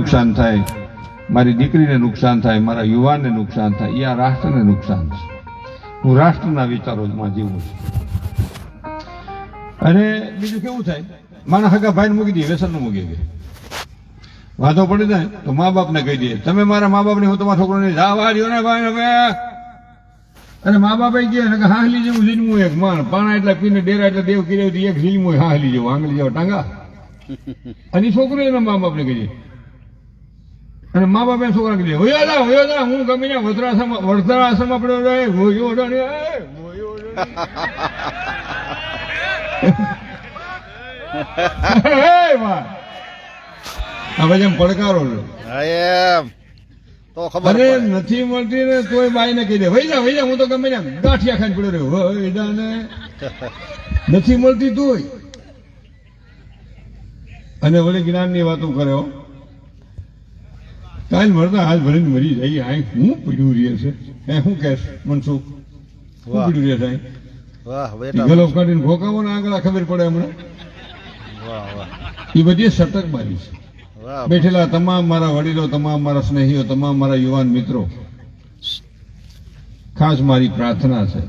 નુકસાન થાય, મારી દીકરીને નુકસાન થાય, મારા યુવાનને નુકસાન થાય, એ આ રાષ્ટ્રને નુકસાન છે. હું રાષ્ટ્રના વિચારોમાં જીવું છું. અને બીજું કેવું થાય, મારા હગા ભાઈને મૂકી દઈએ, વ્યસનનું મૂકી દે, વાંધો પડી જાય તો મા બાપને કહી દે, તમે મારા મા બાપને હું તમારા છોકરોને જવા દો ને ભાઈ હવે. અને મા બાપ કહે કે હાહલી જેવું જીલમું એક માણ, પાણા એટલા પીને ડેરા એટલે દેવ કિરે એક જીલમું હાહલી જેવું, આંગળી જેવા ટાંગા. અને છોકરો એના મા બાપને કહી દે, અને મા બાપ એને છોકરા કહી દે, હોયો જા હું ગમે ત્યાં વૃદ્ધાશ્રમમાં પડ્યો રહે, હવે જેમ પડકારો અરે નથી મળતી ને તોય બાઈ ને કહી દે, વહી જા હું તો ગમે ત્યાં ગાંઠિયા ખાઈને પડ્યો રહ્યો, નથી મળતી તોય. અને વળી જ્ઞાનની વાતો કરે, કાલ મળતા હાલ ભરીને મરી જાય, આ હું પીડ્યું રહે છે, શું કે મનસુખ શું પીડ્યું રહે છે, ગલોફ કાઢીને ભોકાવો ને આગળ ખબર પડે હમણાં. એ બધી સટકબાજી છે. બેઠેલા તમામ મારા વડીલો, તમામ મારા સ્નેહીઓ, તમામ મારા યુવાન મિત્રો, ખાસ મારી પ્રાર્થના છે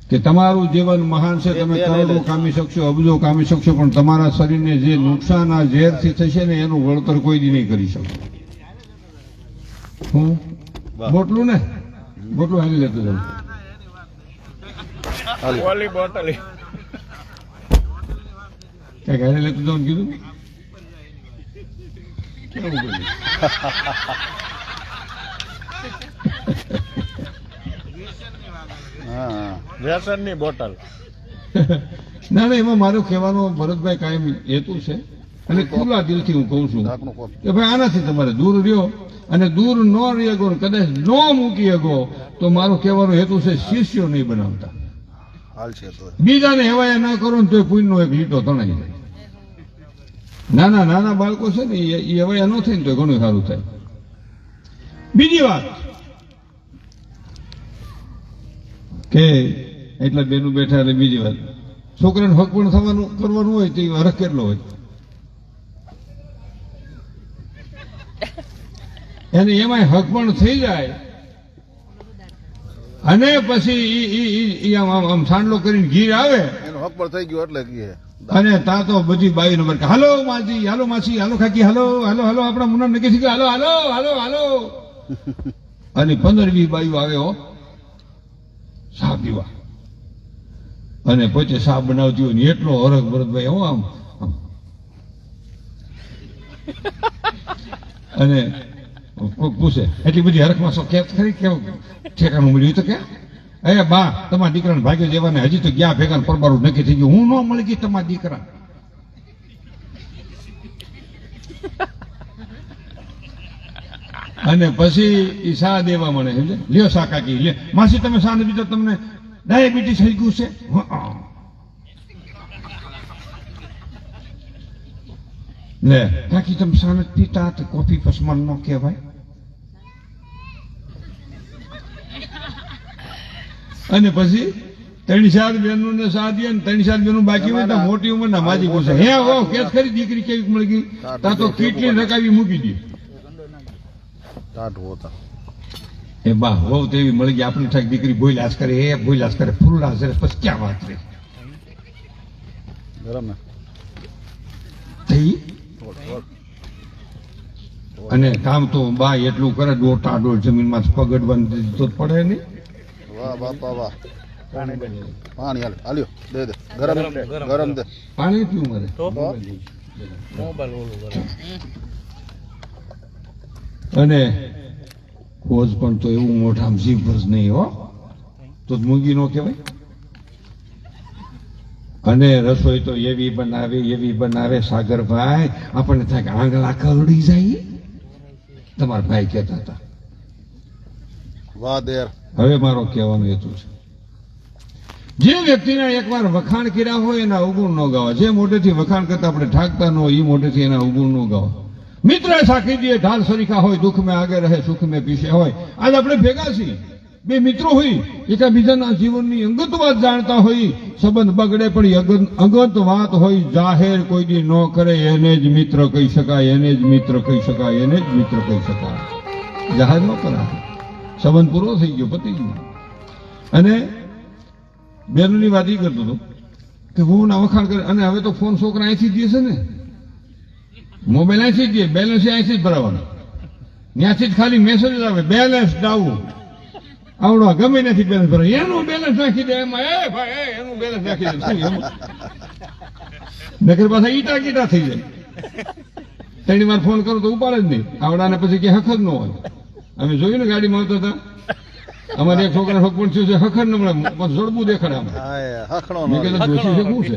કે તમારું જીવન મહાન છે, તમે કરોડો કામી શકશો, અબજો કામી શકશો, પણ તમારા શરીરને જે નુકસાન આ ઝેરથી થશે ને એનું વળતર કોઈ દી નહીં કરી શકો. હું બોટલું ને બોટલું હાલી લેતો જાઉં, ક્યાંક હાલી લેતો જાઉં કીધું. વ્યસનની બોટલ ના એમાં મારો કહેવાનો ભરતભાઈ કાયમ હેતુ છે, અને ખુલ્લા દિલથી હું કહું છું કે ભાઈ આનાથી તમારે દૂર રહ્યો, અને દૂર ન રહી શકો, કદાચ ન મૂકી શકો તો મારો કહેવાનો હેતુ છે શિષ્યો નહીં બનાવતા, બીજાને હેવાયા ના કરો ને તો પુણ્યનો એક લીટો તણાઈ જાય. નાના બાળકો છે ને એ હેવાયા ન થાય ને તો ઘણું સારું થાય. બીજી વાત કે એટલા બેનું બેઠા, એટલે બીજી વાત, છોકરાને હક પણ થવાનું કરવાનું હોય તો હરખ કેટલો હોય, એને એમાં હક પણ થઈ જાય, અને પછી આમ સાંડલો કરીને ગીર આવે, એનો હક પણ થઈ ગયો એટલે કહે, અને તા તો બધી બાઈ નંબર, હાલો માજી, હાલો માસી, હાલો કાકી, હાલો આપણા મુન્ના નક્કી થઈ ગયા, હાલો. અને 15-20 બાઈઓ આવે હો ચા પીવા, અને પોતે ચા બનાવતી હોય ને એટલો હરખ ભરતભાઈ હો આમ. અને પૂછે એટલી બધી હરખમાં ખરી કેવું ઠેકાણું મળ્યું તો કે એ બા તમારા દીકરાને ભાગ્ય જેવાને હજી તો ગયા ભેગા પરબારું નક્કી થઈ ગયું, હું ન મળી ગઈ તમારા દીકરા. અને પછી એ સા દેવા મળે, સમજે, લ્યો સા કાકી, લે માસી તમે સા નથી પીતા, તમને ડાયાબિટીસ થઈ ગયું છે. લે કાકી તમે સા નથી પીતા તો કોફી પસમાન ન કહેવાય. અને પછી 3-4 બહેનો ને સા દે ને 3-4 બહેનો બાકી હોય તો મોટી ઉંમરના માજી પૂછે, હે હો કેસ ખરી દીકરી કેવી મળી ગઈ, તા તો કેટલી રકાવી મૂકી દે. એ બા વહુ તેવી મળી ગઈ, આપણી ઠાક દીકરી ભૂલાસ કરે, ફૂલલાસ કરે, પછી ક્યાં વાત રહી. અને કામ તો બા એટલું કરે, દોડ જમીનમાં પગડવાનું તો પડે નહીં. વાહ બાપા વાહ, પાણી હાલ્યો દે ગરમ દે, પાણી પીવું મારે. અને કોઝ પણ તો એવું મોઢામાં જીભ જ નહીં હો, તો મૂંગી નો કહેવાય. અને રસોઈ તો એવી બનાવે સાગરભાઈ, આપણને થાય કે આંગળા કરડી જાય. તમારા ભાઈ કહેતા હતા. વાહ દેર. હવે મારો કહેવાનો હેતુ છે, જે વ્યક્તિના એકવાર વખાણ કર્યા હોય એના અવગુણ ન ગાવા. જે મોઢેથી વખાણ કરતા આપણે ઠાકતા ન હોય એ મોઢેથી એના અવગુણ ન ગાવા. મિત્ર સાખી દે ઢાલ સરીખા હોય, દુઃખ મેં આગે રહે સુખ મેં પીછે હોય. આજ આપણે ભેગા છીએ, બે મિત્રો હોય એકાબીજાના જીવનની અંગત વાત જાણતા હોય, સંબંધ બગડે પણ એ અંગત વાત હોય, જાહેર કોઈ દી ન કરે એને જ મિત્ર કહી શકાય, એને જ મિત્ર કહી શકાય, એને જ મિત્ર કહી શકાય. જાહેર ન કરાય, સંબંધ પૂરો થઈ ગયો, પતી ગયો. અને બેનની વાત એ કરતો હતો કે હું વખાણ કરે, અને હવે તો ફોન છોકરા અહીંથી જ દે છે ને, મોબાઈલ અહીંથી જ દે, બેલેન્સ અહીંથી જ ભરાવાનું, ત્યાંથી જ ખાલી મેસેજ જ આવે, બેલેન્સ ડાઉન. આવડો ગમે નથી બેલેન્સ ભરે, એનું બેલેન્સ નાખી દે એમાં, એ ભાઈ એનું બેલેન્સ નાખી દે, શું એમાં નકર પાછા ઈટા કીટા થઈ જાય. ત્રણ વાર ફોન કરો તો ઉપાડે જ નહીં, આવડાને પછી કે હક જ ન હોય. અમે જોયું ને ગાડીમાં આવતા હતા, અમારે એક છોકરા હકપણ થયું છે, હખર ન મળે, જોડબું દેખાડે આમ. મેં કીધું જોશી છે શું છે?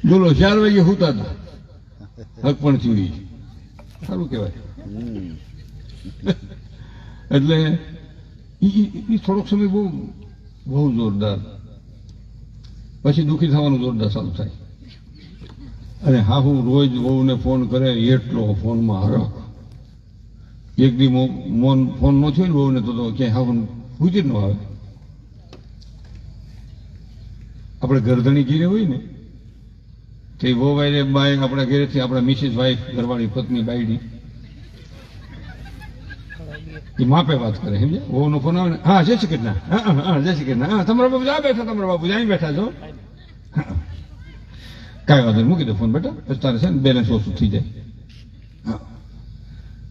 બોલો 4 વાગે સુતા હતા, હકપણ થયું ઈ સારું કહેવાય. એટલે ઈ થોડોક સમય બહુ જોરદાર, પછી દુઃખી થવાનું જોરદાર ચાલુ થાય. અને હા હું રોજ વહુને ફોન કરે, એટલો ફોનમાં હરખ. એક દી ફોન ન થયો ને વહુને તો ક્યાંય હા પૂછી જ ન આવે. આપણે ગરદણી ઘીરે હોય ને તો એ વહુ બાય આપણા ઘરેથી આપણા મિસિસ વાઈફ ઘરવાળી પત્ની બાયડી એ માપે વાત કરે, સમજ્યા? વહુનો ફોન આવે ને, હા જય શ્રી કૃષ્ણ, હા જય શ્રી કૃષ્ણ, હા તમારા બાપુ આ બેઠા, તમારા બાપુ અહીં બેઠા છો, કાંઈ વાંધો નહીં, મૂકી દો ફોન બેટા, પછી તારે છે ને બેલેન્સ ઓછું થઈ જાય.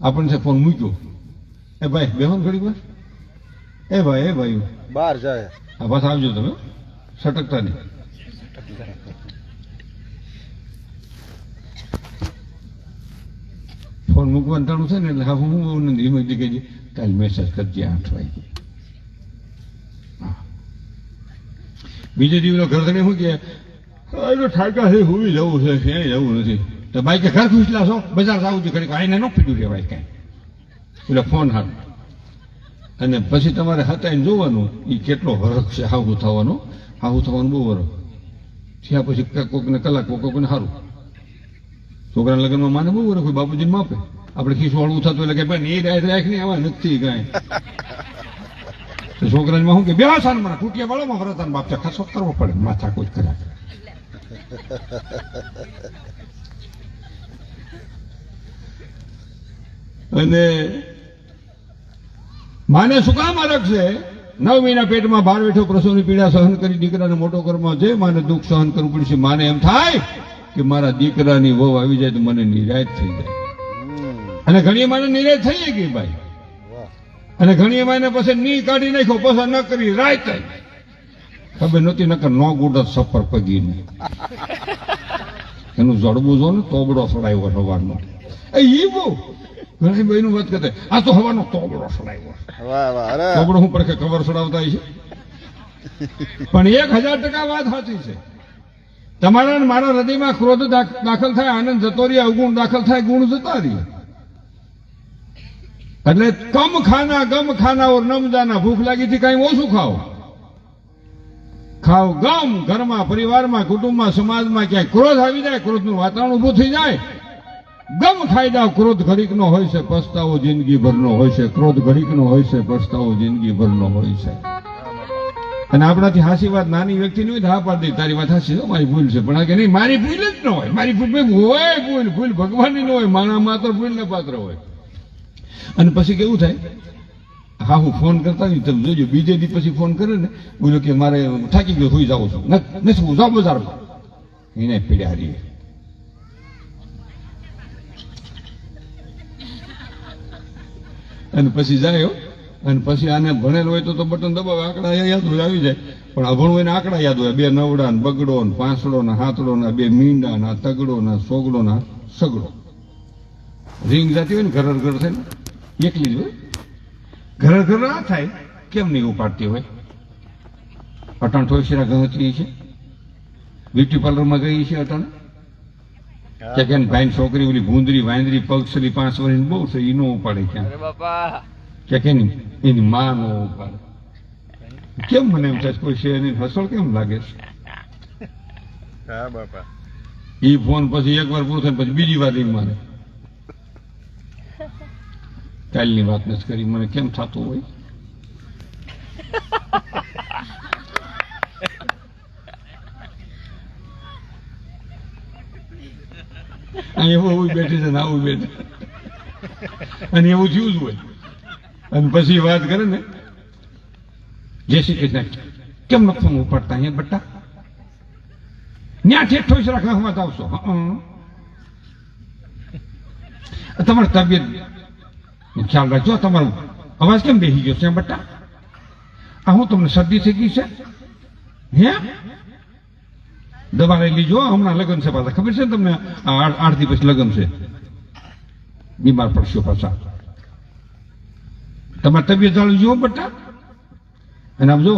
આપણને ફોન મૂક્યો, એ ભાઈ બેહો ને ઘડી વાર, એ ભાઈ બહાર જાય, હા બસ આવજો તમે, સટકતા નહીં. ફોન મૂકવાનું ટાણું છે ને એટલે હા હું ધીમે ધીમે કાલે મેસેજ કરજે 8 વાગે. બીજે દિવસ ઘરધણી શું કે ઠાકા છે, હુઈ જવું છે, ક્યાંય જવું નથી. તો બાઈકે ઘર ખુશલા છો, બજાર જવું છે, ઘડી આઈને ન પીડ્યું રહેવાય કાંઈ, એટલે ફોન હાથ. અને પછી તમારે હતાઈને જોવાનું એ કેટલો હરખ છે હાવું થવાનું બહુ વરખ થયા પછી કોકને કલાક કોકને સારું. છોકરાના લગ્નમાં માને બહુ વરખ હોય, બાપુજીને માપે. આપણે ખીસ વાળવું થતું એટલે કે ભાઈ એ રાખ નહીં, આવા નથી કાંઈ. છોકરામાં શું કે બે સાન મને ટૂટિયા વાળોમાં વરતાન બાપ ખાસો કરવો પડે, માથા કોઈ કર્યા. અને માને શું કામ અરગ છે? 9 મહિના પેટમાં ભાર વેઠો પ્રસવની પીડા સહન કરી દીકરાને મોટો કરવામાં જે માને દુઃખ સહન કરવું પડશે. માને એમ થાય કે મારા દીકરાની વહુ આવી જાય તો મને નિરાશ થઈ જાય. અને ઘણી માને નિરાશ થઈ ગઈ ભાઈ, અને ઘણી માને પછી ની કાઢી નાખ્યો, પછી ન કરી રાત ખબર નહોતી, નકર નો ગુડ સફર પગી નહીં. એનું જડબું જો ને તોબડો સડાયો સવારનો, એ બહુ ઘણી બહેનું વાત કરતા, આ તો હવાનો તોબડો સડાયો. તોબડો હું પડખે કવર સડાવતા છે, પણ 1000% વાત સાચી છે. તમારા મારા હૃદયમાં ક્રોધ દાખલ થાય, આનંદ જતો રહે, અવગુણ દાખલ થાય, ગુણ જતા રહે. એટલે કમ ખાના ઓર નમ જાના, ભૂખ લાગી થી કઈ ઓછું ખાવ ગમ. ઘરમાં, પરિવારમાં, કુટુંબમાં, સમાજમાં ક્યાંય ક્રોધ આવી જાય, ક્રોધનું વાતાવરણ ઉભું થઈ જાય, ગમ ખાઈ જાવ. ક્રોધ ઘડીકનો હોય છે, પસ્તાવો જિંદગીભરનો હોય છે. ક્રોધ ઘડીકનો હોય છે, પસ્તાવો જિંદગીભરનો હોય છે. અને આપણાથી હાસી વાત નાની વ્યક્તિની હોય તો હા પાડી દે, તારી વાત હાસી છે, મારી ભૂલ છે. પણ આ કે નહીં, મારી ભૂલ જ ન હોય, મારી ભૂલ ભૂલ ભગવાનની ન હોય, માણા માત્ર ભૂલને પાત્ર હોય. અને પછી કેવું થાય, હા હું ફોન કરતા નહીં, તમે જોજો બીજે દી પછી ફોન કરે ને, બોલો કે મારે થાકી ગયો, સુઈ જાઉં છું, નથી હું જાઉં બજારમાં, એને પીડ્યા રહીએ. અને પછી જાય, અને પછી આને ભણેલ હોય તો બટન દબાવે, આંકડા યાદ હોય આવી જાય. પણ અભણ હોય ને આંકડા યાદ હોય, 2 નવડા ને બગડો ને પાંસડો ને હાથડો ને 2 મીંડા ને તગડો ને સોગડો ને સગડો. રીંગ જાતી હોય ને ઘર થાય ને એકલી જ હોય, ઘર આ થાય કેમ નહીં ઉપાડતી હોય? અટાણ થોડી ગણતરી છે, બ્યુટી પાર્લરમાં ગઈ છે અટાણ, કે ભાઈ છોકરી ઓલી ભૂંદરી વાંદરી પગસરી 5 વર્ષની બહુ છે, એ નો ઉપાડે ક્યાં કે એની માં નો ઉપાડે. કેમ મને એમ થાય કોઈ છે એની હસળ કેમ લાગે છે? એ ફોન પછી 1 વાર પૂરો થાય પછી બીજી વાર રીંગ મારે, કાલની વાત નથી કરી, મને કેમ થતું હોય. અહીંયા એવું બેઠી છે ને આવું બેઠે, અને એવું થયું જ હોય. અને પછી વાત કરે ને, જય શ્રી કૃષ્ણ, કેમ નથી ફોન ઉપાડતા અહીંયા બટ્ટા? ન્યા ઠેઠ ઠોઈસ રાખવા આવશો. તમારી તબિયત ખ્યાલ રાખજો, તમારો અવાજ કેમ બેસી ગયો છે બટ્ટા? આ હું તમને શરદી થઈ ગઈ છે? હે દવા લઈ લીજો, હમણાં લગ્ન છે પાછા, ખબર છે ને તમને? 8 દિવસ લગ્ન છે, બીમાર પડશો પાછા. તમારી તબિયત જાળવી જો બટ્ટા. અને આમ જો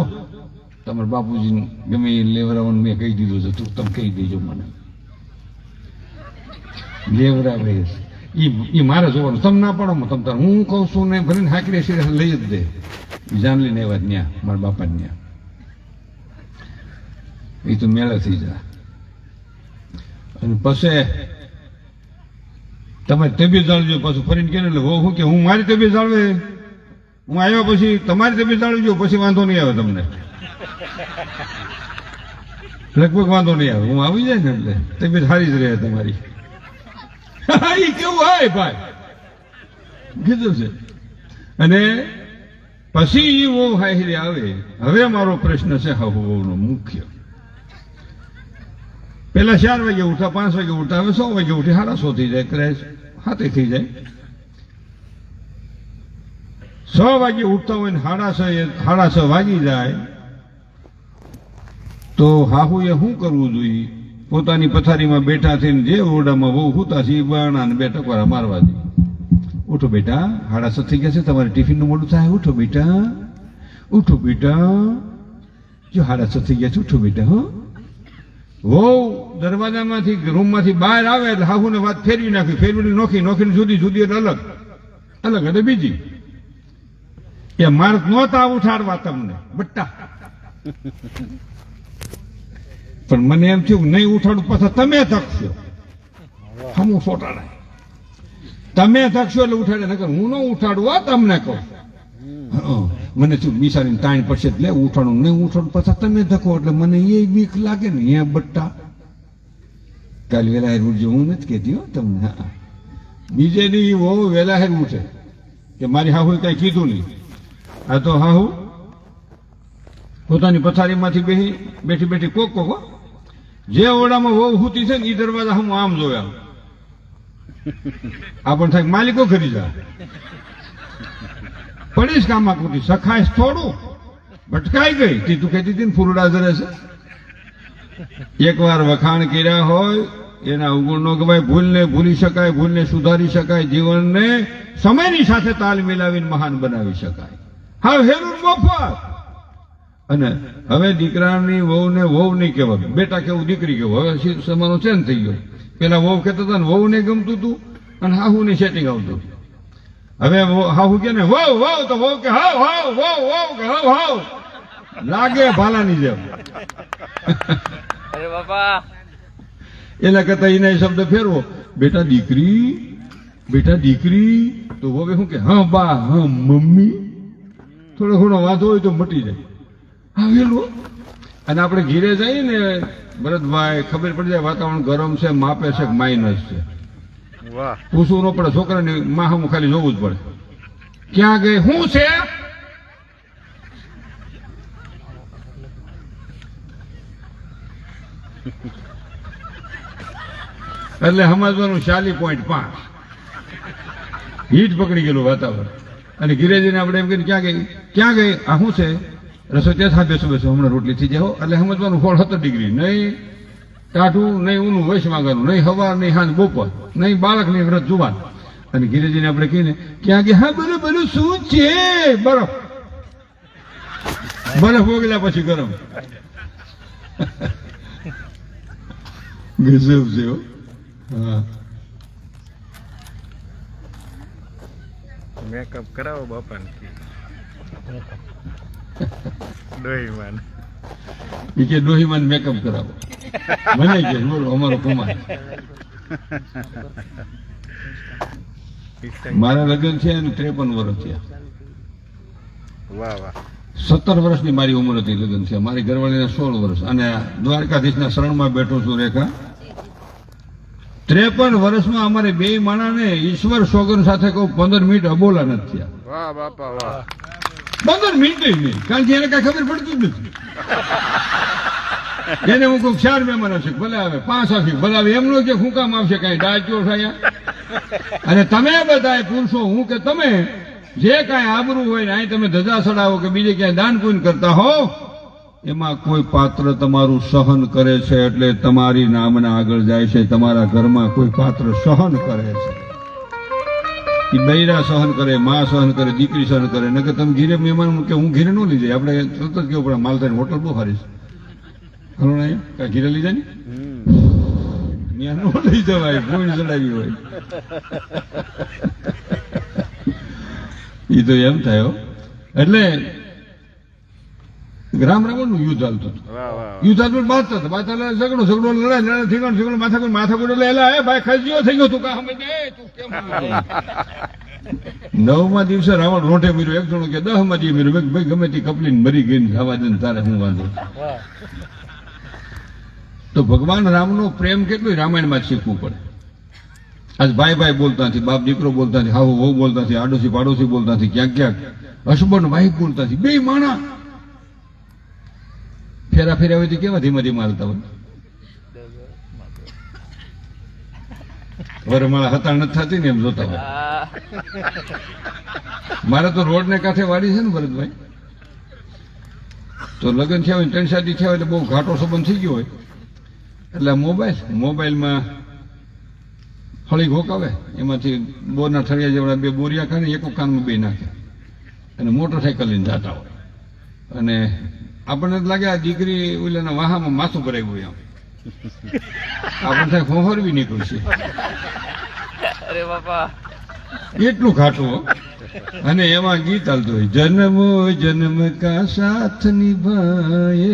તમારા બાપુજી ગમે એ લેવરાવાનું મેં કહી દીધું છે, તું તમે કહી દેજો મને. લેવરાવે એ મારે જોવાનું, તમે ના પાડો તમે તાર. હું કહું છું ને ભરીને હાકડી સિરે લઈ જ દે. જાનલી ને વાત ન્યા મારા બાપા ન્યા એ તો મેળા થઈ જાય. અને પછી તમારી તબિયત જાળવજો. પાછું ફરીને કે એટલે હું કે હું મારી તબિયત જાળવે, હું આવ્યા પછી તમારી તબિયત જાળવજો, પછી વાંધો નહીં આવે તમને. લગભગ વાંધો નહીં આવે, હું આવી જાય ને એટલે તબિયત સારી જ રહે તમારી. એ કેવું હોય ભાઈ કીધું છે. અને પછી બહુ હાહરી આવે. હવે મારો પ્રશ્ન છે હાહુનો મુખ્ય. પેલા 4 વાગે ઉઠા, 5 વાગે ઉઠા, હવે 100 વાગે ઉઠી 6:30 થઈ જાય, કદાચ 7 થઈ જાય. 6 વાગે ઉઠતા હોય ને 6:30 વાગી જાય તો હાહુએ શું કરવું જોઈએ? પોતાની પથારીમાં બેઠા થઈને જે ઓરડામાં બહુ હુતા છે એ બાણા ને 2 ટકોરા મારવા દે. ઉઠો બેટા, 6:30 થઈ ગયા છે, તમારે ટિફિનનું મોડું થાય, ઉઠો બેટા, ઉઠો બેટા, જો 6:30 થઈ ગયા છે, ઉઠો બેટા. હો વહુ દરવાજામાંથી રૂમમાંથી બહાર આવે એટલે હાહુને વાત ફેરવી નાખી, ફેરવી નોખીને જુદી જુદી એટલે અલગ અલગ એટલે બીજી. એ માર નહોતા ઉઠાડવા તમને બટ્ટા, પણ મને એમ થયું નહીં ઉઠાડું, પાછા તમે થકશો. હમું સોટાડાય, તમે થકશો એટલે ઉઠાડે, નકર હું ન ઉઠાડું. આ તમને કહું, મને શું બિસારીને તાણ પડશે એટલે ઉઠાડું, નહીં ઉઠાડું પાછા તમે ધકો એટલે મને એ બીક લાગે ને. એ બટ્ટા કાલે વેલા હેર ઉઠજો, હું નથી કહેતી હો તમને. હા, બીજે દી બહુ વેલા હેર ઉઠે કે મારી હાહુ કઈ કીધું નહીં. આ તો હાહુ પોતાની પથારીમાંથી બેઠી બેઠી કોક જે ઓરડામાં વહુ હુતી છે ને એ દરવાજા હું આમ જોયા. આપણ થાય માલિકો ખરી જા પડીશ કામમાં કુટી સખાઈશ થોડું ભટકાઈ ગઈ. તે તું કહેતી હતી ને ફૂરડા જરે છે. એકવાર વખાણ કર્યા હોય એના અવગુણ નો ગવાય. ભૂલને ભૂલી શકાય, ભૂલને સુધારી શકાય, જીવનને સમયની સાથે તાલ મિલાવીને મહાન બનાવી શકાય. હા હેરું મફત. અને હવે દીકરાની વહુને વહુ નહીં કહેવાય, બેટા કેવું દીકરી કેવું. હવે સમાનો ચેન્જ થઈ ગયો. પેલા વહુ કહેતા હતા ને વહુ ને ગમતું હતું અને હાહુ ને સેટિંગ આવતું. હવે હાહુ કે ને વહુ વહુ તો વહુ કે હાવ હાવ વહુ વહુ કે હાવ હાવ લાગે ભાલાની જેમ. અરે બાપા એના કરતા એના શબ્દ ફેરવો, બેટા દીકરી, બેટા દીકરી. તો હવે શું કે હા બા, હા મમ્મી. થોડો ઘણો વાંધો હોય તો મટી જાય. હા વેલું. અને આપણે ઘીરે જઈએ ને ભરતભાઈ, ખબર પડી જાય વાતાવરણ ગરમ છે, માપે છે કે માઇનસ છે. પૂછવું ન પડે, છોકરાની માહમ ખાલી જોવું જ પડે. ક્યાં ગઈ, શું છે? એટલે સમજવાનું 40.5 હીટ પકડી ગયેલું વાતાવરણ. અને ઘીરે જઈને આપણે એમ કહીને ક્યાં ગઈ, ક્યાં ગઈ, આ શું છે? રસોઈ ત્યાં સાથે બેસો હમણાં રોટલી થઈ જાય. એટલે સમજવાનું 17 ડિગ્રી, નહીં ટાઢું, નહીં ઊનું વૈશ માંગવાનું, નહીં હવાર, નહીં હાંજ બપોર, નહીં બાળક, નહીં વ્રત જુવાન. અને ઘીરે જઈને આપણે કહીને ક્યાં ગયા, હા બરોબર શું છે? બરફ. બરફ ઓગળ્યા પછી ગરમ. ગજબ છે. હા મેકઅપ કરાવો બાપાને. ડોહીમાન એ કે ડોહીમાન મેકઅપ કરાવો. મને કે બોલો અમારો કુમાર. મારા લગ્ન છે અને 53 વર્ષ થયા. વાહ વાહ 17 વર્ષની મારી ઉંમર હતી લગ્ન થયા. મારી ઘરવાળીને 16 વર્ષ. અને દ્વારકાધીશના શરણમાં બેઠો છું રેખા. 53 વર્ષમાં અમારે બે માણાને ઈશ્વર સોગન સાથે કહું 15 મિનિટ અબોલા નથી થયા. વાહ બાપા વાહ 15 મિનિટ નહીં, કારણ કે એને કઈ ખબર પડતી જ નથી. એને હું કહું 4 મહેમાન આવશે, ભલે આવે, 5 આવશે, ભલે આવે, એમ નો કે હું કામ આવશે, કઈ ડાચો થાય. અને તમે બધા પુરુષો, હું કે તમે જે કાંઈ આબરૂ હોય ને અહીં તમે ધજા ચડાવો કે બીજે ક્યાંય દાન પુણ્ય કરતા હો, એમાં કોઈ પાત્ર તમારું સહન કરે છે એટલે તમારી નામના આગળ જાય છે. તમારા ઘરમાં કોઈ પાત્ર સહન કરે છે, એ બૈરા સહન કરે, માં સહન કરે, દીકરી સહન કરે. નકર તમે ઘીરે મહેમાન કે હું ઘીરે ન લઈ જાય, આપણે તરત જ કેવું પડે માલધારી હોટલ બહુ સારી છે, ખરું ને, કાંઈ ઘીરે લઈ જાય ને ત્યાં ન લઈ જવાય, કોઈ ચડાવી હોય. એ તો એમ થાય. એટલે રામ રાવણનું યુદ્ધ હાલતું હતું. વાહ વાહ યુદ્ધ હાલતું બાંધતા હતા, બાંધતા ઝઘડો લડાય ઠીકણ માથાકૂટ એટલે એલા એ ભાઈ ખસજીઓ થઈ ગયો તું કા હમે દે તું કેમ 9મા દિવસે રાવણ રોંઠે મીર્યો. એક જણો કે 10મા દિવસે મીર્યો. ભાઈ ગમે તે કપલીને મરી ગઈ જવા દે તારે હું વાંધો. તો ભગવાન રામનો પ્રેમ કેટલું રામાયણમાં જ શીખવું પડે. આજ ભાઈ ભાઈ બોલતા નથી, બાપ દીકરો બોલતા નથી, હાવ વહુ બોલતા નથી, આડોશી પાડોશી બોલતા નથી, ક્યાંક ક્યાંક હસબન્ડ વાઈફ બોલતા નથી. બે માણા ફેરા ફેરા હોય તો કેવા ધીમા ધીમા હાલતા હોય. વરમાળા હતા નથી થતી ને એમ જોતા હોય. મારે તો રોડ ને કાંઠે વાડી છે ને ભરતભાઈ, તો લગ્ન થયા હોય 3 શાદી થયા હોય એટલે બહુ ઘાટો સંબંધ થઈ ગયો હોય એટલે મોબાઈલમાં હળી ઘોકાવે, એમાંથી બોરના ઠળિયા જેવડા 2 બોરિયા ખાને એક કાનમાં 2 નાખે અને મોટરસાયકલ લઈને જતા હોય. અને આપણને જ લાગે આ દીકરી ઓલાના વાહામાં માથું ભરાયું હોય, આમ આપણને થાય ફોફરવી નીકળ્યું છે. અરે બાપા એટલું ઘાટું હો. અને એમાં ગીત ચાલતું હોય, જન્મો જન્મ કા સાથ નિભાએ,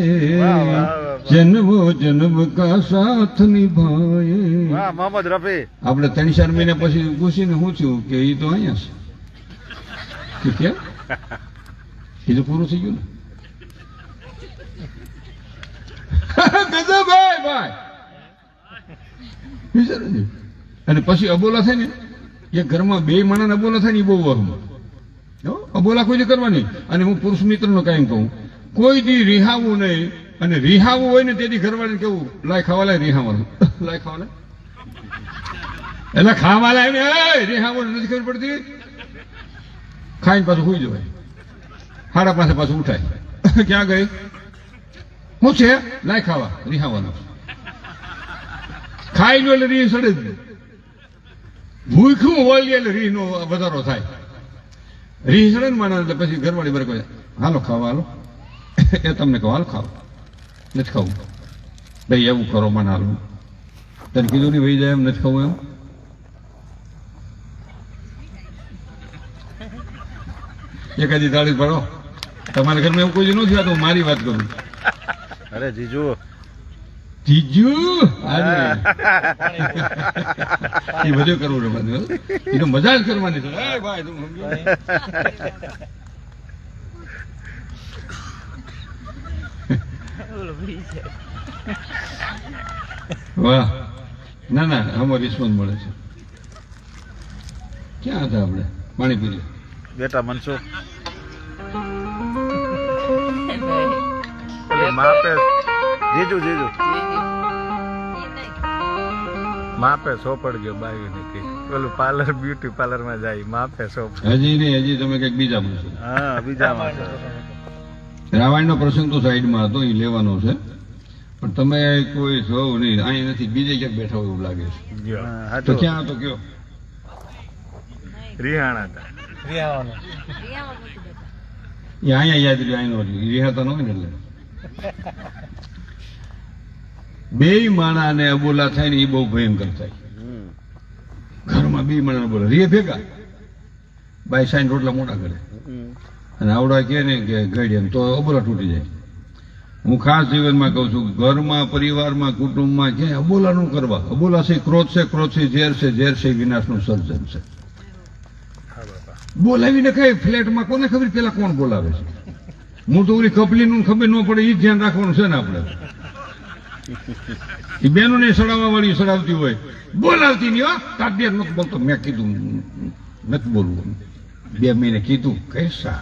જન્મો જન્મ કા સાથ નિભાએ. વાહ મોહમ્મદ રફી આપણે 3-4 મહિના પછી પૂછીને શું થયું કે એ તો અહીંયા છે. કેમ? એ તો પૂરું થઈ ગયું ને. ભાઈ ભાઈ અને પછી અબોલા થાય ને, એ ઘરમાં 2 માણસ અબોલા થાય ને એ બહુ વહમ. અબોલા કોઈને કરવાની. અને હું પુરુષ મિત્રનો કાંઈ કહું, કોઈ દી રિહાવું નહીં. અને રિહાવું હોય ને તેથી ઘરવાળાને કેવું, લાય ખાવા લાય રિહાવાનું, લાય ખાવા લાય, એટલે ખાવા લાય ને રિહાવાનું નથી ખબર પડતી. ખાઈને પાછું સુઈ જવાય, 5:30 પાછું ઉઠાય. ક્યાં ગઈ શું છે, લાય ખાવા, રિહાવાનું. ખાઈ લો એટલે રીહ સડે જ. ભૂખ્યું વળી એટલે રીહ નો વધારો થાય. રીહ સડે ને માણસ એટલે પછી ઘરવાળી બર કહે હાલો ખાવા હાલો. એ તમને કહો હાલ ખાવ, નથી ખાવું ભાઈ, એવું કરો મને હાલ. તને કીધું નહીં વહી જાય એમ, નથી ખાવું એમ. એકાદી તાળી પાડો. તમારા ઘરમાં એવું કોઈ નથી થતું, મારી વાત કરું. અરે જીજુ જીજુ એ બધું કરવું રમવાનું, એ તો મજા જ કરવાની છે. ભાઈ તું સમજો. વાહ, ના ના આમાં રિસ્પોન્સ મળે છે. ક્યાં હતા આપણે? પાણી પી બેટા મનસુખ માપે જીજુ જીજુ માપે સોપડ ગયો બાવી ને કે પેલું પાર્લર બ્યુટી પાર્લર માં જાય માપે સોપડ. હજી નહીં, હજી તમે કઈક બીજા બોલશો. હા બીજામાં રામાયણનો પ્રસંગ તો સાઈડમાં હતો, એ લેવાનો છે. પણ તમે કોઈ છો નહીં, અહીં નથી, બીજે ક્યાંક બેઠા હોય એવું લાગે છે. ગયો તો ક્યાં હતો કયો? રિહાણા હતા. એ અહીંયા યાદ રહ્યું, અહીં નો રિહાતા ન હોય ને એટલે. 2 માણા ને અબોલા થાય ને એ બહુ ભયંકર થાય. ઘરમાં 2 માણા અબોલા રે ભેગા, બાય સાઈન રોટલા મોટા કરે અને આવડા કે ને કે ગઈ એમ તો અબોલા તૂટી જાય. હું ખાસ જીવનમાં કહું છું, ઘરમાં, પરિવારમાં, કુટુંબમાં ક્યાંય અબોલા નું કરવા. અબોલા છે ક્રોધ છે, ક્રોધ છે ઝેર છે, ઝેર છે વિનાશનું સર્જન છે. બોલાવીને કઈ ફ્લેટમાં કોને ખબર પેલા કોણ બોલાવે છે? હું તો ઓલી કપલીનું ખબર ન પડે એ ધ્યાન રાખવાનું છે ને આપણે. એ બેનોને સડાવવા વાળી સડાવતી હોય, બોલાવતી નહીં. કાઢી નથી બોલતો, મેં કીધું નથી બોલવું. 2 મહિને કીધું કૈસા.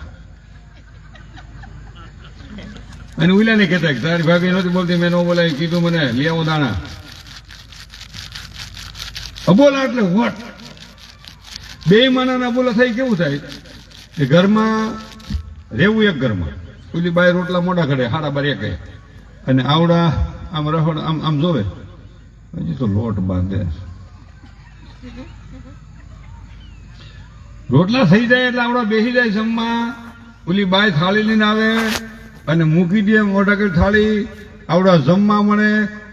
અને ઉલાને કહેતા કે તારી ભાભી નથી બોલતી, મેં ન બોલાવી, કીધું મને લઈ આવો દાણા. અબોલા એટલે વટ. 2 માનાના બોલા થાય કેવું થાય કે ઘરમાં રહેવું એક ઘરમાં, ઓલી બાય રોટલા મોઢા ઘડે 12:30 અને આવડા આમ રહોડ આમ જોવે, હજી તો લોટ બાંધે. રોટલા થઈ જાય એટલે આવડા બેસી જાય જમવા. ઓલી બાય થાળી લઈને આવે અને મૂકી દે મોઢા કરી થાળી. આવડા જમવા મળે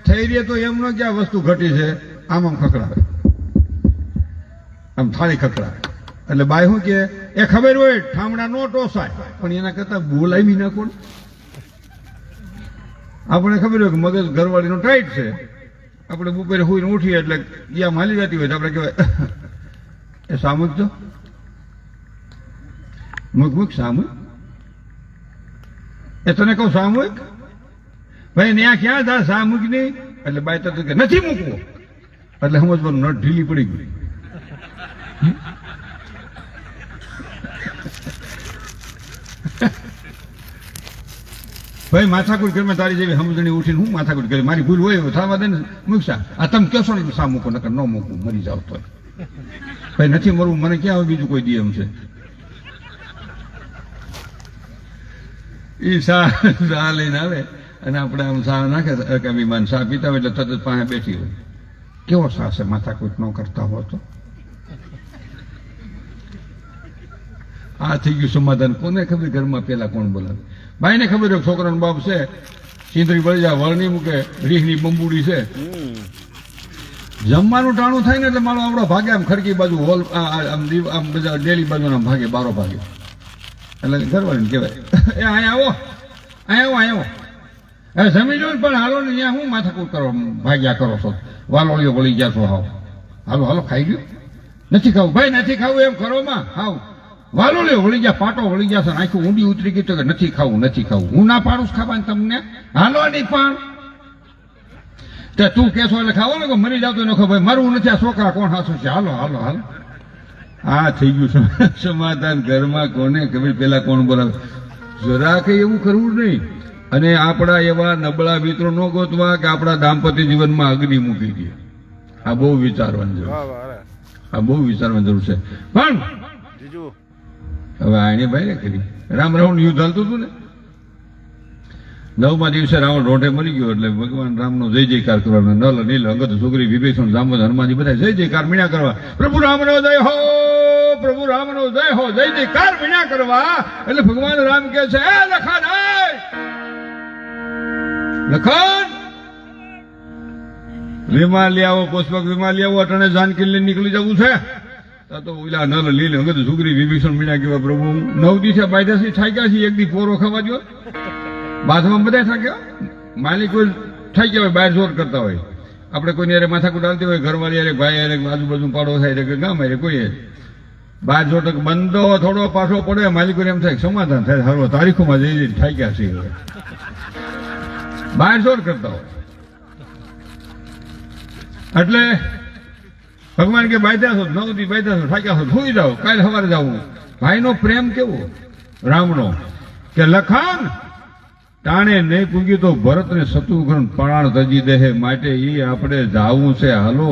થઈ રહે તો એમ ન કે આ વસ્તુ ઘટી છે, આમ ખખડાવે, આમ થાળી ખખડાવે. એટલે બાય શું કે એ ખબર હોય ઠામડા નો ટોસાય, પણ એના કરતા બોલાવી ના કોણ. આપણે ખબર હોય કે મગજ ઘરવાળીનો ટાઈટ છે, આપણે બપોરે હોઈને ઉઠીએ એટલે યા માલી જતી હોય તો આપણે કહેવાય એ સામુક તો મુખ સામૂહિક. એ તને કહું સામૂહિક ભાઈ ત્યાં ક્યાં થાય સામૂહિક નહીં? એટલે બાય તો કે નથી મૂકવું, એટલે સમજવાનું નટ ઢીલી પડી ગઈ. ભાઈ માથાકૂટ ઘરમાં તારી જેવી સમજણી ઉઠીને હું માથાકૂટ કરી, મારી ભૂલ હોય થવા દે ને મૂકશા. આ તમે કહેશો ને સા મૂકો, નકર ન મૂકવું, મરી જાવ તો. ભાઈ નથી મરવું, મને ક્યાં હવે બીજું કોઈ દે એમ છે. એ સા લઈને આવે અને આપણે આમ સા નાખે અભિમાન સા પીતા હોય એટલે તરત પાસે બેઠી હોય. કેવો સા છે માથાકૂટ ન કરતા હો તો? આ થઈ ગયું સમાધાન. કોને ખબર ઘરમાં પેલા કોણ બોલાવે? ભાઈને ખબર હોય છોકરાનો બાપ છે, ચીંતરી બળી જાય, વળની મૂકે, રીહની બંબુડી છે. જમવાનું ટાણું થાય ને એટલે મારો આવડો ભાગે આમ ખડકી બાજુ હોલ આમ બધા ડેલી બાજુ આમ ભાગે, બારો ભાગે. એટલે ઘરવાળીને કહેવાય એ અહીંયા આવો હવે જમી લો ને, પણ હાલો ને અહીંયા હું માથાકૂટ કરો ભાગ્યા કરો છો, વાલોળીઓ વળી ગયા છો. હાલો હાલો ખાઈ ગયું? નથી ખાવું ભાઈ, નથી ખાવું એમ કરો માં. હાવ વાલોળીઓ વળી ગયા, પાટો વળી ગયા છે, આખું ઊંડી ઉતરી ગઈ તો કે નથી ખાવું નથી ખાવું. હું ના પાડું ખાવાનું તમને, હાલો નહીં પણ તે તું કેશો એટલે ખાવો ને, મરી જાવ તો નખો ભાઈ મરવું નથી, આ છોકરા કોણ હાસું છે, હાલો હાલો હાલો. આ થઈ ગયું સમાધાન ઘરમાં. કોને ખબર પેલા કોણ બોલાવે? જરા કઈ એવું કરવું નહીં. અને આપણા એવા નબળા મિત્રો ન ગોતવા કે આપણા દાંપત્ય જીવનમાં અગ્નિ મૂકી દે. આ બહુ વિચારવાની જરૂર, આ બહુ વિચારવાની જરૂર છે. પણ હવે આને ભાઈ ને કરી રામ રાવણ યુદ્ધ હાલતું હતું ને, 9મા દિવસે રાવણ રોઢે મરી ગયો એટલે ભગવાન રામનો જય જયકાર કરવાનો. નલ નીલ અંગદ સુગ્રી વિભીષણ જાંબુદ હનુમાનજી બધા જય જયકાર મીણા કરવા. પ્રભુ રામનો જય હો, પ્રભુ રામનો જય હો, જય જયકાર મીણા કરવા. એટલે ભગવાન રામ કે છે એ લખન, લખન વિમાન લઈ આવો, પુષ્પક વિમાન લઈ આવો, અટણે જાનકી લઈને નીકળી જવું છે. તો ઓલા નલ લીલ અંગદ સુગ્રી વિભીષણ મીણા કેવા પ્રભુ 9 દિવસે બાયદાસી થાક્યા છે. એક દી પોરો ખાવા દો, બાથમાં બધા થાક્યા. માલિક કોઈ થઈ ગયા હોય, બહાર જોર કરતા હોય, આપણે કોઈની યારે માથાકૂટ આવતી હોય, ઘરવાળી યારે, ભાઈ યારે, આજુબાજુ પાડો થાય કે ગામ યારે કોઈ બહાર જોર બંધો થોડો પાછો પડે, માલિકો એમ થાય સમાધાન થાય, હરો તારીખોમાં જઈ થાક્યા છે, બહાર જોર કરતા હોય. એટલે ભગવાન કે બાયદા છો, 9 દી બાયદા છો, થાક્યા છો, સુઈ જાઓ, કાલે સવારે જવું. ભાઈનો પ્રેમ કેવો રામનો કે લખાણ ટાણે નહીં પૂગ્યું તો ભરતને શત્રુઘ્ન પ્રાણ તજી દે, માટે એ આપણે જાવું છે હાલો,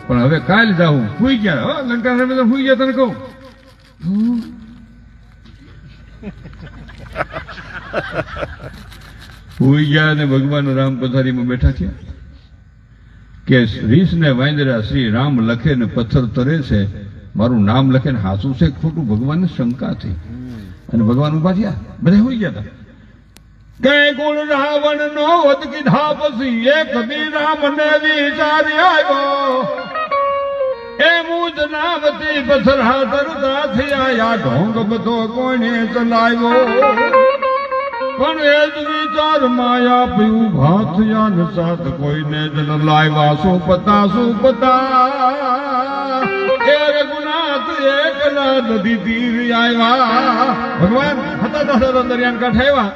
પણ હવે કાલ જાવું. સુઈ ગયા લંકા રમે સુઈ ગયા, તને કહું સુઈ ગયા. અને ભગવાન રામ પથારીમાં બેઠા થયા કે રીસ ને વાંદરા શ્રી રામ લખે ને પથ્થર તરે છે, મારું નામ લખે ને હાસું છે ખોટું, ભગવાનને શંકા થઈ. અને ભગવાન ઉભા થયા, બધા સુઈ ગયા હતા. કે ગુણ રાવણ નો વધ કીધા પછી એક દી રામ ને વિચાર આવ્યો, એ મુજ નામથી પથ્થર હાથરતા થયા, ઢોંગ બધો કોને ચલાવ્યો. પણ એ જ વિચાર માયા પીવું ભાત યાન સાથ કોઈને જ ન લાવ્યા. શું પતા એ રઘુનાથ એકલા નદી તીર આવ્યા. ભગવાન હતા દરિયાન કાંઠે આવ્યા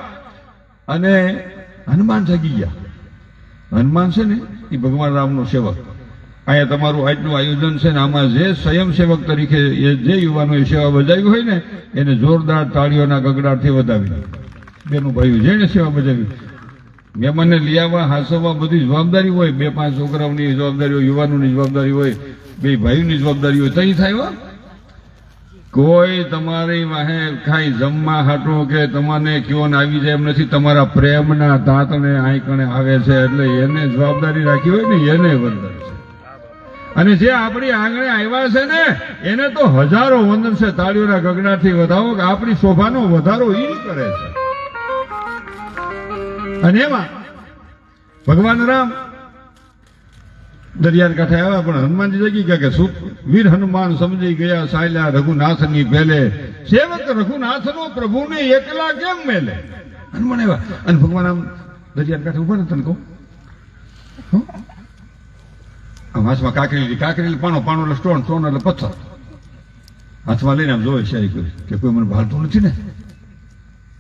અને હનુમાન જાગી ગયા. હનુમાન છે ને એ ભગવાન રામનો સેવક. અહીંયા તમારું આજનું આયોજન છે ને આમાં જે સ્વયંસેવક તરીકે જે યુવાનોએ સેવા બજાવી હોય ને એને જોરદાર તાળીઓના ગગડાટથી વધાવી. બેનું ભાઈઓ જેને સેવા બજાવી મહેમાનને લઈ આવવા હાસવવા બધી જવાબદારી હોય. 2-5 છોકરાઓની જવાબદારી હોય, યુવાનોની જવાબદારી હોય, 2 ભાઈઓની જવાબદારી હોય. તઈ થાય હો. કોઈ તમારી વાહે ખાઈ જમવા હાટો કે તમને કયો ને આવી જાય એમ નથી. તમારા પ્રેમના તાતને આંકણે આવે છે એટલે એને જવાબદારી રાખી હોય ને એને વંદન છે. અને જે આપણી આંગણે આવ્યા છે ને એને તો હજારો વંદન છે. તાળીઓના ગગડાથી વધાવો કે આપણી શોભાનો વધારો ઈ કરે છે. અને એમાં ભગવાન રામ દરિયા કાંઠે આવ્યા પણ હનુમાનજી જાગી ગયા કે વીર હનુમાન સમજી ગયા સાયલા રઘુનાથની પહેલે સેવક રઘુનાથનો પ્રભુને એકલા કેમ મેલે. હનુમાન આવ્યા અને ભગવાન આમ દરિયા કાંઠે ઉભા ને તને કહું આમ હાથમાં કાકરેલી પાણો એટલે સ્ટોન એટલે પથ્થર હાથમાં લઈને આમ જોવે છે કે કોઈ મને ભાળતું નથી ને.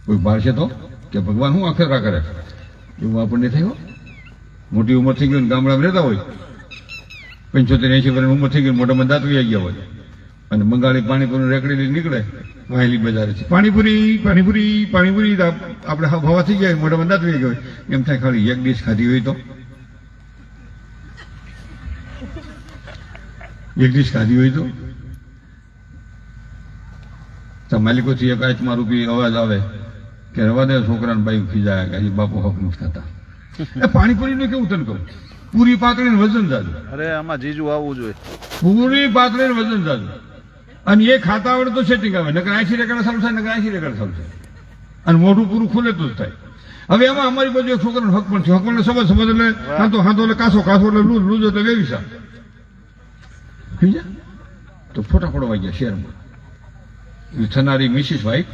કોઈ ભાળશે તો કે ભગવાન શું અખેરા કરે એવું આપણને થયું. મોટી ઉંમર થઈ ગઈ ગામડામાં રહેતા હોય 75-80 વર્ષની ઉંમર થઈ ગઈ મોઢામાં દાંત આવી ગયા હોય અને બંગાળી પાણીપુરી રેકડી નીકળે વાહેલી બજારે છે પાણીપુરી આપણે હવા થઈ ગયા મોઢામાં દાંત આવી ગયા હોય એમ થાય ખાલી એક ડીશ ખાધી હોય તો માલિકોથી એક આંચમાં રૂપી અવાજ આવે કે રવા દે છોકરાને બાઈ ખીજાય કે હજી બાપુ હક નથી થતા. એ પાણીપુરીનું કેવું તને કહું પૂરી પાતળીને વજન જાજુ. અરે આમાં જીજુ આવવું જોઈએ. પૂરી પાતળીને વજન જાજુ અને એ ખાતા આવડે તો સેટિંગ આવે નકર 80 રેકડ સારું થાય નકર 80 રેકડ સારું થાય અને મોઢું પૂરું ખુલે તો જ થાય. હવે એમાં અમારી બાજુ એક છોકરાનો હક પણ છે. હક એટલે સમજ એટલે હાથો એટલે કાસો એટલે લૂજ એટલે વેવિસા તો ફોટા પડવા ગયા શહેરમાં. થનારી મિસિસ વાઇફ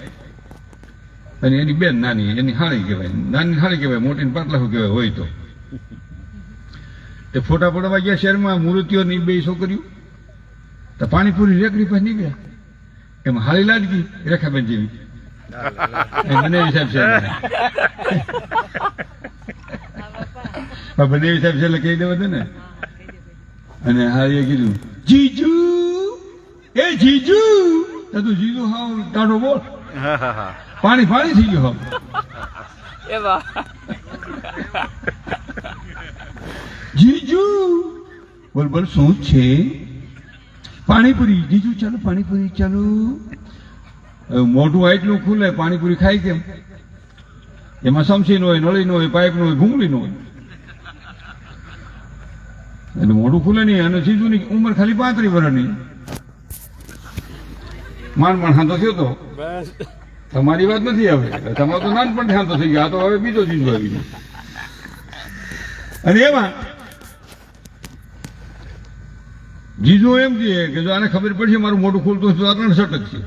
અને એની બેન નાની એની હાળી કહેવાય. નાની હાળી કહેવાય મોટી પાટલાખું કહેવાય હોય તો એ ફોટા પડવા ગયા શહેરમાં. મૂર્તિઓની 2 છોકરીઓ તો પાણીપુરી રેકડી પાસે નીકળ્યા. એમાં હાળી લાડકી રેખાબેન જેવી બનેવી સાહેબ છે બનેવી સાહેબ છે એટલે કહી દેવા દે ને. અને હાળીએ કીધું જીજુ એ જીજુ તું જીજુ હાવ ટાઢો બોલ પાણી થઈ ગયું જીજુ બોલ શું છે. પાણીપુરી જીજુ ચાલો પાણીપુરી ચાલો. મોઢું આટલું ખુલે પાણીપુરી ખાય કેમ. એમાં સમસી નો હોય નળી નો હોય પાઇપ નો હોય ભૂંગળી નો હોય એટલે મોઢું ખુલે નહીં. અને જીજુની ઉંમર ખાલી 35 વર્ષની માંડ હાંતો થયો તો તમારી વાત નથી. હવે તમારો તો નાનપણથી હાંતો થઈ ગયા. તો હવે બીજો જીજુ આવી ગયો. અને એમાં જીજુ એમ કહે કે જો આને ખબર પડશે મારું મોઢું ખુલતું તો 3 સટક છે.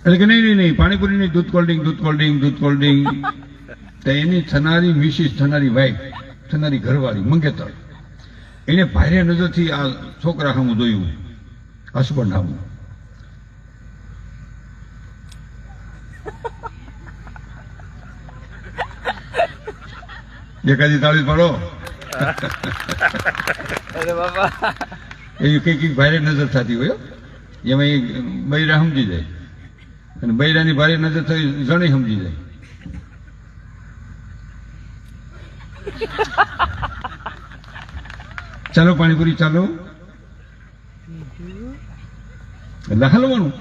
એટલે કે નહીં પાણીપુરી નહીં દૂધ કોલ્ડ ડ્રિંક તો એની થનારી મિસિસ થનારી વાઇફ થનારી ઘરવાળી મંગેતર એને ભારે નજરથી આ છોકરા સામું જોયું હસબન્ડ સામું. એકાદી તાળી પાડો. એ કઈક ભારે નજર થતી હોય એમાં એ બૈરા સમજી જાય અને બૈરાની ભારે નજર થઈ જણી સમજી જાય. ચાલો પાણીપુરી ચાલો એટલે હલવાનું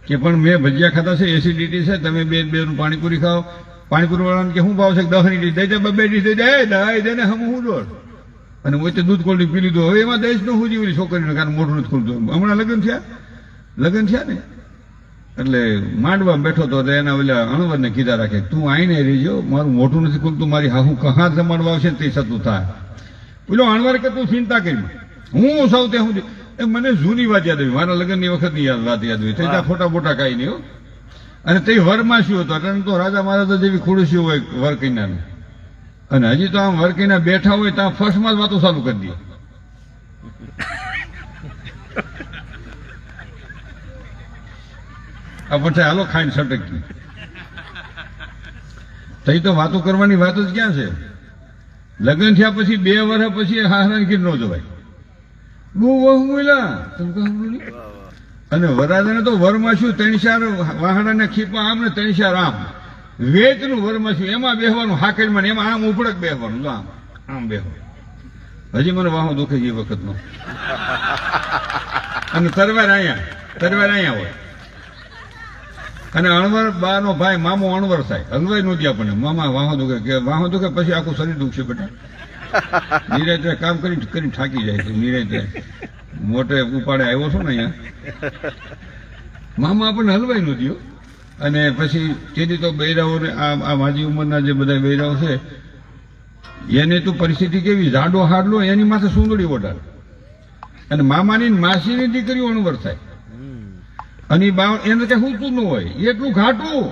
કે પણ મેં ભજીયા ખાતા છે એસિડિટી છે તમે બે નું પાણીપુરી ખાઓ. પાણીપુરી વાળાને કે શું ભાવ છે 10 ની ડીશ દઈ દે 2 ડીશ દઈ દે ને હમ હું દોડ અને વચ્ચે દૂધ કોલ્ડ પી લીધું. હવે એમાં દઈશ નું હું જીવી છોકરીને કારણ મોઢું નથી ખુલતું. હમણાં લગ્ન થયા ને એટલે માંડવા બેઠો તો એના ઓલા અણવરને કીધા રાખે તું આઈને રહીજો મારું મોઢું નથી ખુલતું મારી હાહુ કહાર જમાડવા આવશે તે સતું થાય. પેલો અણવર કે તું ચિંતા કરી હું સૌ ત્યાં સુધી મને જૂની વાત યાદ આવી મારા લગ્નની વખતની વાત યાદ આવી. ત્યાં ફોટા બોટા કાંઈ નહીં. અને તે વરમાં શું હતો એટલે તો રાજા મહારાજા જેવી ખુરશીઓ હોય વર કન્યાની અને હજી તો આમ વર કન્યા બેઠા હોય ત્યાં ફર્સ્ટમાં જ વાતો ચાલુ કરી દે. આ પછી હાલો ખાઈને સટકી. તઈ તો વાતો કરવાની વાત જ ક્યાં છે? લગ્ન થયા પછી 2 વર્ષ પછી હાહરાન કીર નો જવાય. બહુ વહુ બોલા તમે કહો બોલી. અને વરાજાને તો વરમાશું 3-4 વાહડાના ખીપા આમ ને 3-4 આમ વેચનું વરમાશું એમાં બેહવાનું હાકડીમાં એમાં આમ ઉપડક બેહવાનું આમ આમ બેહવાનું. હજી મને વાહો દુખે છે એ વખતનો. અને તરવાર અહીંયા હોય. અને અણવર બાનો ભાઈ મામો અણવર થાય હલવાઈ નહોતી આપણને મામા વાહો દુખે કે વાહો દુખે પછી આખું શરીર દુખશે બેટા. નિરાતે કામ કરીને થાકી જાય છે. નિરાતે મોટે ઉપાડે આવ્યો છો ને અહીંયા મામા આપણને હલવાઈ નહોતી હો. અને પછી તેથી તો બૈરાઓને આ માજી ઉંમરના જે બધા બૈરાઓ છે એને તો પરિસ્થિતિ કેવી જાડો હાડલો એની માથે સુંદડી ઓઢાડ. અને મામાની માસીની દીકરીઓ અણવર થાય અને એને કઈ હુતું ન હોય એટલું ઘાટું.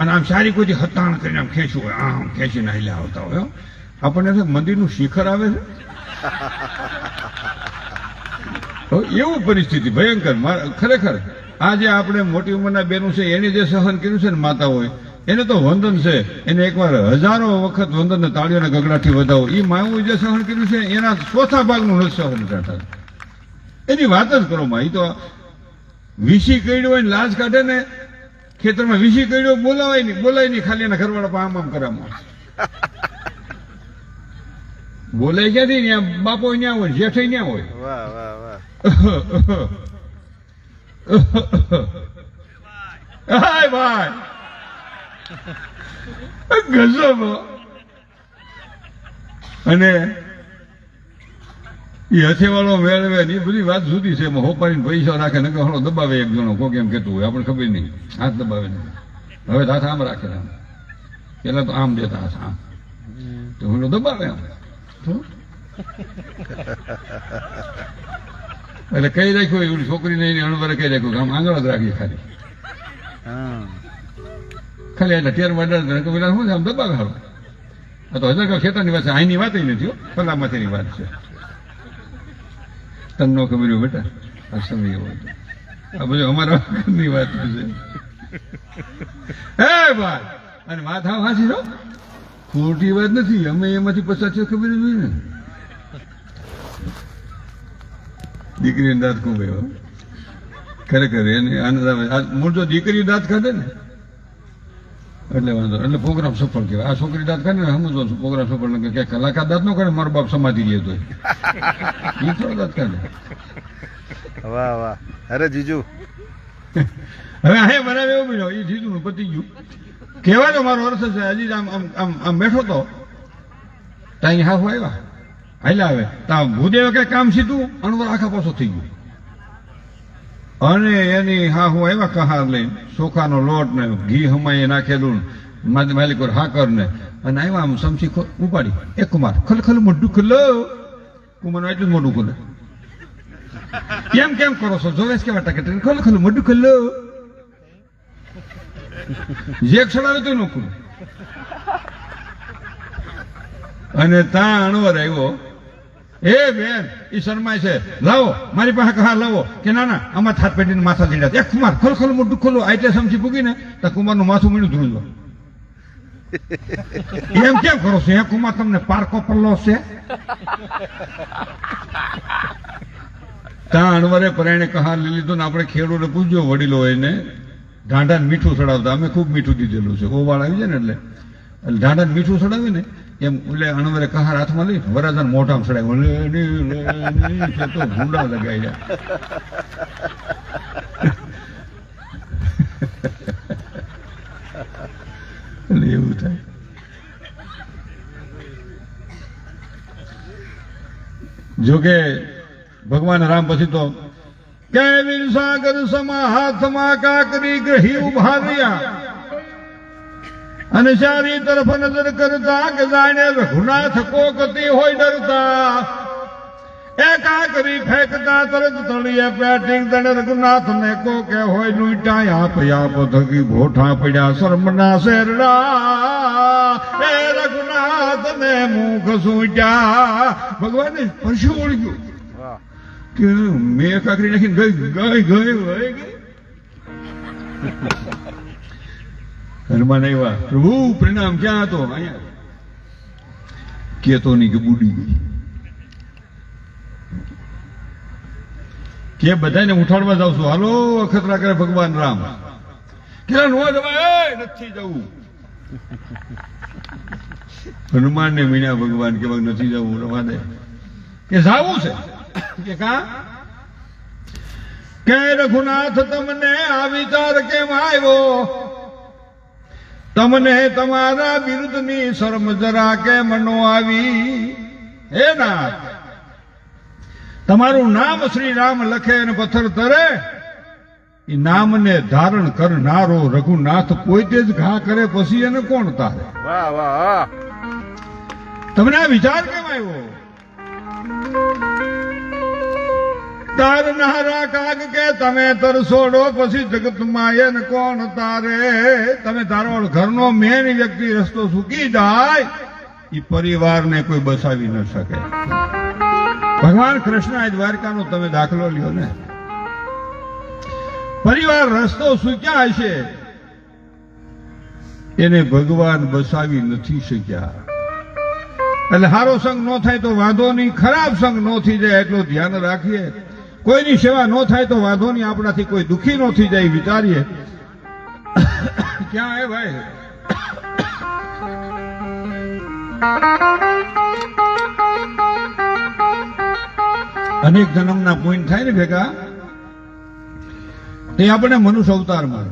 અને આમ સારી કોઈથી હતાણ કરીને આમ ખેંચવું હોય આમ ખેંચીને હાલ્યા આવતા હોય. આપણને મંદિરનું શિખર આવે છે એવું પરિસ્થિતિ ભયંકર. ખરેખર આ જે આપણે મોટી ઉંમરના બેનું છે એને જે સહન કર્યું છે ને માતા હોય એને તો વંદન છે. એને એકવાર 1000 વખત વંદન તાળીઓના ગગડાથી વધાવો. એ માવું જે સહન કર્યું છે એના 4થા ભાગનું નથી સહન કરતા. એની વાત જ કરો માં. એ તો વીસી કઈડ્યો હોય ને લાજ કાઢે ને ખેતરમાં વીસી કઈડ્યો બોલાય નહીં ખાલી એના ઘરવાળા આમ આમ કરામાં બોલાય ક્યાંથી ત્યાં બાપો ત્યાં હોય જેઠાઈ ત્યાં હોય. વાહ વાહ વાહ. હાય ભાઈ ગજબ. અને એ હથેવાળો મેળવે ને એ બધી વાત જુદી છે. એમાં હોપારીને પૈસા રાખે ને હળો દબાવે એક જણો કોક એમ કેતું હોય આપણને ખબર નહીં. હાથ દબાવે નહીં. હવે હાથ આમ રાખે આમ. પેલા તો આમ દેતા હાથ આમ તો હળો દબાવે આમ. એટલે કઈ રાખ્યું એવું છોકરી નહીં અણવરે કઈ રાખ્યું આમ આંગળ જ રાખીએ ખાલી એટલે ટેર વાડા શું આમ દબાવે હાલો. આ તો હજાર ખેતરની વાત છે. અહીંની વાત નથી પલામાથીની વાત છે. તને ન ખબર હોય બેટા આ સમય એવો હતો. આ બધું અમારા વખતની વાત છે. હે ભાઈ અને માથા વાંચી છો ખોટી વાત નથી. અમે એમાંથી 50 ખબર જ હોય ને. દીકરીને દાંત ખૂબ એવો ખરેખર એને આનંદ આવે. મૂળ જો દીકરી દાંત ખાધે ને એટલે વાંધો એટલે પ્રોગ્રામ સફળ કહેવાય. આ છોકરી દાંત ખાને સમજો છું પ્રોગ્રામ સફળ ન કે કલાકાર દાંત ન કરે મારો બાપ સમાધિ લે તો એ થોડો દાંત ખાને. વાહ વાહ. અરે જીજુ હવે હે બનાવે એવું બન્યો એ જીજુનું પતી ગયું કહેવાય તો મારો અર્થ છે. હજી આમ આમ આમ બેઠો તો ત્યાં હાફ આવ્યા હાલ્યા આવે ત્યાં ભૂદેવે કઈ કામ સીધું અણવર આખા પાછો થઈ ગયું. અને એની હા હું આવ્યા કહાર લઈને ચોખાનો લોટ ને ઘી હમાઈ નાખેલું માલિકો હાકર ને અને આવ્યા આમ સમસી ઉપાડી એક કુમાર ખલ મોઢું ખુલ્લો કુમાર એટલું મોઢું ખુલે કેમ કરો છો જોવેશ કેવા ટકે ખલ મોઢું ખુલ્લો જે ક્ષણાવે તો ન ખુલે. અને ત્યાં અણવર આવ્યો એ બેન ઈ શરમાય છે લાવો મારી પાસે કહાર લાવો કે ના આમાં હાથ પેટીને માથા દીડા એક કુમાર ખોલ મોઢું ખોલો આટલે સમસી પૂગી ને તો કુમારનું માથું મીણું ધૂળો એમ કેમ કરો છો? એ કુમાર તમને પારકો પડલો છે. ત્યાં અણવરે પરાયણે કહાર લઈ લીધો ને આપણે ખેડૂતને પૂછજો વડીલો એને ઢાંઢાને મીઠું ચડાવતા. અમે ખૂબ મીઠું દીધેલું છે. ઓવાળ આવી જાય ને એટલે ઢાંઢાને મીઠું ચડાવે ને એમ એટલે અણવરે કહાર હાથમાં લઈ વરાજાને મોઢામાં ચડાવ્યું તો ભૂંડા લગાઈ જાય. એટલે એવું થાય. જોકે ભગવાન રામ પછી તો કેવીર સાગર સમા હાથમાં કાકરી ગ્રહી ઉભા રહ્યા અને ચારી તરફ નજર કરતા કે જાણે રઘુનાથ કોકતી હોય ડરતા એ કાકરી ફેંકતા તરત તળિયે પેટિંગ તને રઘુનાથ ને કોકે હોય લૂંટા આપ થકી ભોઠા પડ્યા શર્મના શેરડા એ રઘુનાથ ને મુખ સૂટ્યા. ભગવાન પરસુ ઓળી ગયું કે મેં કાકરી નાખીને ગઈ હનુમાન આવ્યા, પ્રભુ પરિણામ ક્યાં હતો? અહીંયા. કેતો નહીં કે બુડી ગઈ. કે બધાને ઉઠાડવા જાવ છું, હાલો અખતરા કરે ભગવાન રામ. કે નો જવાય, નથી જવું. હનુમાન ને મીણ્યા ભગવાન કે નથી જવું, રવા દે. કે જાવું છે. કે કા? કે રઘુનાથ તમને આ વિચાર કેમ આવ્યો? તમને તમારા વિરુદ્ધની શરમ જરા કેમ નો આવી? હે નાથ, તમારું નામ શ્રી રામ લખે અને પથ્થર તરે, એ નામને ધારણ કરનારો રઘુનાથ પોતે જ ઘા કરે, પછી એને કોણ તારે? વાહ વાહ. તમને આ વિચાર કેમ આવ્યો? તારનારા કાગ કે તમે તરસોડો, પછી જગતમાં એને કોણ તારે? તમે તારો ઘરનો મેન વ્યક્તિ રસ્તો સૂકી જાય, એ પરિવારને કોઈ બસાવી ન શકે. ભગવાન કૃષ્ણ દ્વારકાનો તમે દાખલો લ્યો ને. પરિવાર રસ્તો સૂક્યા હશે, એને ભગવાન બસાવી નથી શક્યા. એટલે સારો સંગ ન થાય તો વાંધો નહીં, ખરાબ સંગ ન થઈ જાય એટલું ધ્યાન રાખીએ. કોઈની સેવા ન થાય તો વાંધો નહીં, આપણાથી કોઈ દુઃખી ન થઈ જાય વિચારીએ. ક્યાં હે ભાઈ? અનેક જન્મના પોઈન્ટ થાય ને ભેગા, તે આપણે મનુષ્ય અવતારમાં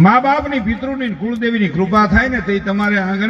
મા બાપની પિતૃની કુળદેવીની કૃપા થાય ને તે તમારે આંગણે